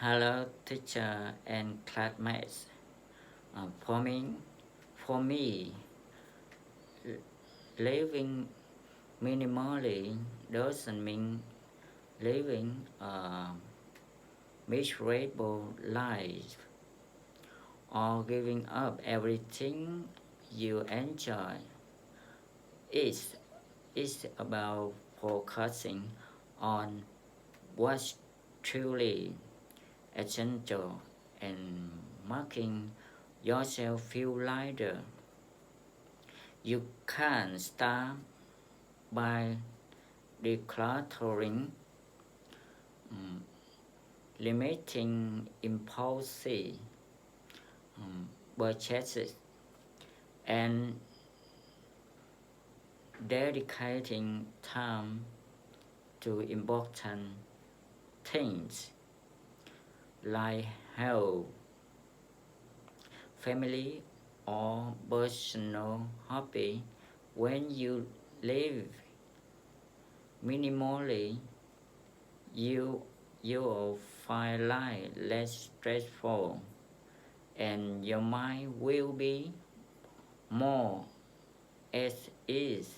Hello, teacher and classmates. For me, living minimally doesn't mean living a miserable life or giving up everything you enjoy. It's, it's about focusing on what's truly essential and making yourself feel lighter. You can start by decluttering, um, limiting impulsive purchases, and dedicating time to important things like health, family, or personal hobby. When you live minimally, you you'll find life less stressful and your mind will be more at ease.